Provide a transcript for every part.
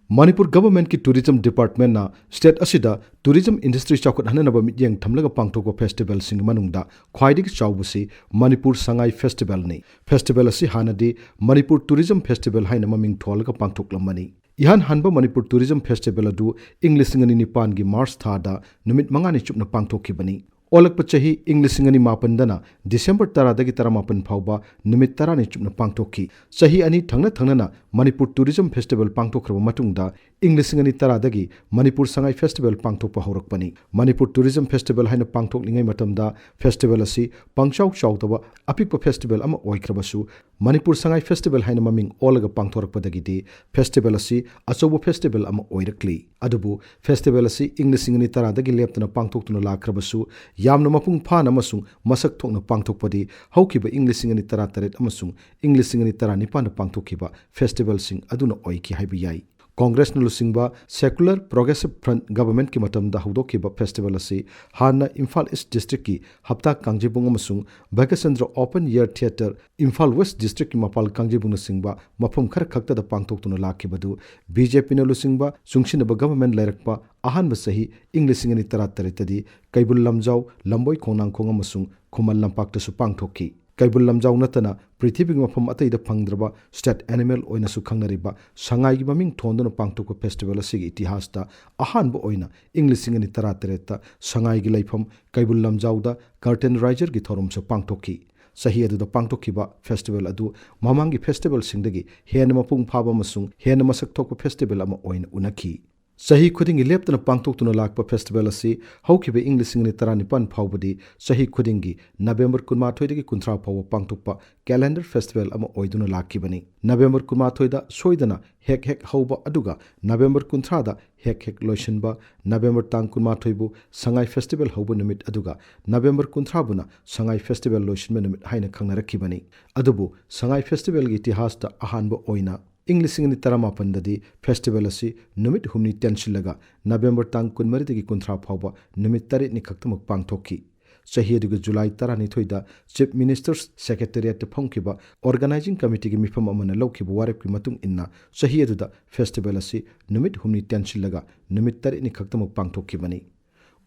Manipur government ki tourism department na state asida tourism industry chawkat hananaba mityeng thamlaga pangthokpa festival sing manungda khwaidigi chawbusi Manipur Sangai festival ni. Festival asi hanadi Manipur tourism festival haina maming tholga pangthoklamani. Ihan hanba Manipur tourism festival adu English ngani nipan gi March thada numit mangani chupna pangthokkibani. Olakpa chahi English ngani mapandana December 10 dagi 18 phawba numit 10 ni chupna pangthokki. Chahi ani thangna Manipur tourism festival pangthokraba matungda English ngani 10 dagi Manipur Sangai festival pangthokpa horakpani. Manipur tourism festival haina pangthoklingai matamda festival asi pangchau chawtaba apikpa festival ama oikrabasu Manipur Sangai festival haina maming olaga pangthorakpadagidi festival asi achobo festival ama oirakli. Adubu festival asi English ngani 10 dagi leptana pangthoktuna lakrabasu yamna mapung phana amasung masak thokna pangthokpadi haukiba English ngani 13 amasung English ngani 19 pangthokkiba festival sing aduna oiki haibi yai. Congress na lusingba Secular Progressive Front government ki matamda haudokiba festival asi Hanna Imphal East District ki hapta Kangjibung amasung Bhagachandra Open Air Theatre Imphal West District ki mapal Kangjibung na singba mapum khar khakta da pangthoktuna lakibadu BJP na lusingba sungshinaba government lairakpa ahanba sahi English ngani 13 tadi Kaibul Lamjau Lamboi Khonang Khong amasung Khumal Lampakta su pangthokki. Kaibul Lamjau natana Prithibing mafam ataida phangdraba state animal oina su khangnariba Sangai gi maming thondona pangthokpa festival asigi itihasta ahanba oina English ngani 13 Sangai gi laifam Kaibul Lamjau da curtain riser gi thorum su pangthokki. Sahi adu da pangthokkiba festival adu mamangi festival singdagi hena mapung phaba masung hena masak thokpa festival ama oina unaki. Sahi khudingi leptana pangthoktuna lakpa festival asi haukibe English ngani 19 phawbadi sahi khudingi November 18 dagi 19 phawba pangthokpa calendar festival ama oiduna lakibani. November 18 da soidana hek hauba aduga November 19 da hek loishanba November tang 18 bu Sangai festival hauba numit aduga November 19 buna Sangai festival loishanba numit haina khangnarakibani. Adubu Sangai festival gi itihasta ahanba oina English ngani 18 dadi festival asi numit humni tensilaga November tang 19 dagi 19 phawba numit 3 ni khaktamak pangthokki. Sahi aduga July 12 da Chief Minister's Secretariat phongkiba Organizing Committee gi mifam amana lawkiba warep ki matung inna sahi aduda festival asi numit humni tensilaga numit 3 ni khaktamak pangthokki bani.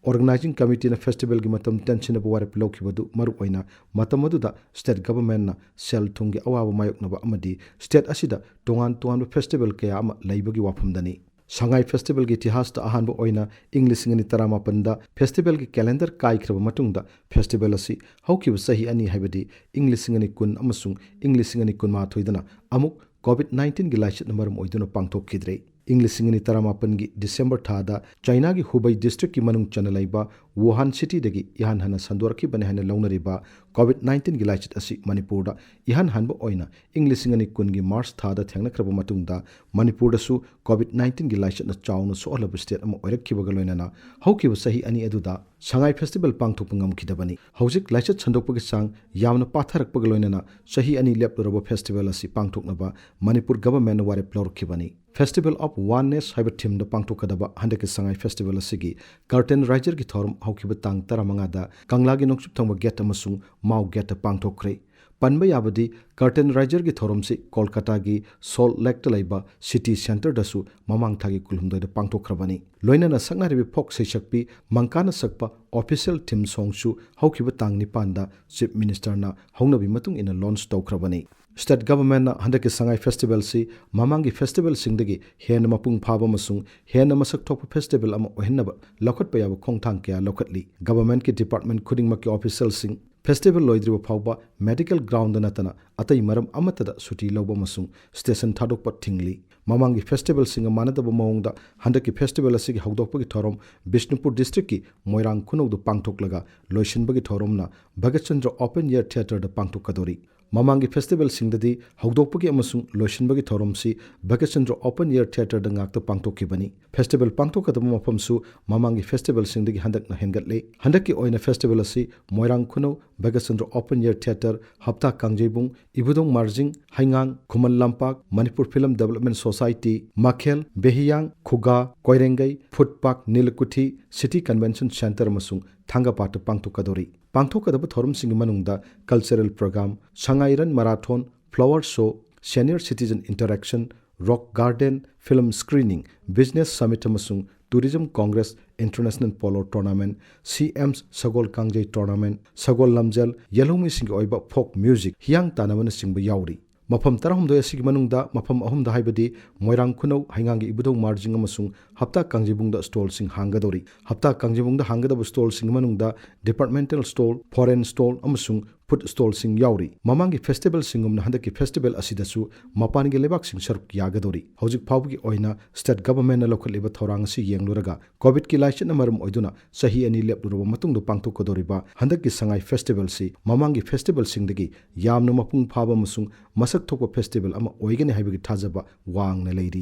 Organizing Committee na festival gi matam tension ba warep lawkibadu maru oina matamaduda state government na sel thungi awaba mayoknaba amadi state asida tongan festival kaya ama laibagi wafamdani. Sangai festival gi itihas ta ahanba oina English ngani 18 da festival gi calendar kaikhraba matungda festival asi haukiba sahi ani haibadi English ngani 10 amasung English ngani 19 dana amuk COVID-19 gi laichet namaram oiduna pangthokkidre. English ngani 18 gi December thada China gi Hubei district ki manung chanalaiba Wuhan city dagi ihan hana sandoraki bane hana launariba COVID-19 gi laichet asi Manipur da ihan hanba oina English ngani 10 gi March thada thengna kraba matungda Manipur da su COVID-19 gi laichet na chawna so alab state ama oirakkiba galoinana haukiba sahi ani aduda Sangai festival pangthokpa ngamkhidabani. Hojik laichet chandokpa gi sang yamna patharakpa galoinana sahi ani leploraba festival asi pangthoknaba Manipur government na warep lorkibani. Festival of Oneness haiba theme da pangthokadaba handaki Sangai festival asigi curtain riser gi thorum haukiba tang 15 da Kangla gi nokchup thangba gate amasung Mau gate pangthokre. Panba yabadi curtain riser gi thorum si Kolkata gi Salt Lake laiba city center dasu mamang thagi kulhumdoi da pangthokrabani. Loinana saknaribi folk seishakpi mangkana sakpa official theme song su haukiba tang 9 da chief minister na hongnabi matung ina launch tawkrabani. State government na handaki Sangai festival si mamangi festival singdagi hena mapung phaba masung hena masak thokpa festival ama ohenaba lokhatpa yaba khongthang kya lokhatli. Government ki department khudingma ki official sing festival loidriba phawba medical ground natana atai maram amatada suti loba masung station thadokpa thingli. Mamangi festival singa manadaba maungda handaki festival asigi hawdokpagi thorom Bishnupur district ki Moirang khunogdu pangthoklaga loishinbagi thoromna Bhagachandra Open Air Theatre da pangthokadori. Mamangi festival singdadi hawdokpagi amasung loishinbagi thoromsi Bhagachandra Open Air Theatre da ngakta pangthokkibani. Festival pangthokadaba mafamsu mamangi festival singdagi handakna hengatle. Handaki oina festival asi Moirang Khuno Bhagachandra Open Air Theatre hapta Kangjibung Ibudong Marjing Haingang Khuman Lampak Manipur Film Development Society Makhel Behiyang Khuga Koirengai Food Park Nilakuthi City Convention Center amasung Thangapata pangthokadori. Pangthokadaba thorum singi manungda cultural program Sangairan Marathon Flower Show Senior Citizen Interaction rock garden, film screening, business summit amasung tourism congress, international polo tournament, CM's Sagol Kangjay tournament, Sagol Lamjal, Yellomi sing oiba folk music, hiang tanamana singba yauri. Mafam tarahumdo asigi manungda mafam ahumda haibadi moirang khunau haingangi ibudong marjing amasung hapta kangjibungda stall sing hangadori. Hapta kangjibungda hangadaba stall sing manungda departmental stall, foreign stall amasung food stall sing yauri. Mamangi festival singumna handaki festival asidasu mapangi lebak sing saruk yagadori. Hojik phawgi oina state government na local liba thorang si yengluraga covid ki laichin amarum oiduna sahi ani lepluruba matungdo pangthokodoriba handaki Sangai festival si mamangi festival singdagi yamna mapung phaba amasung masak thokpa festival ama oigani haibagi thajaba wang na leiri.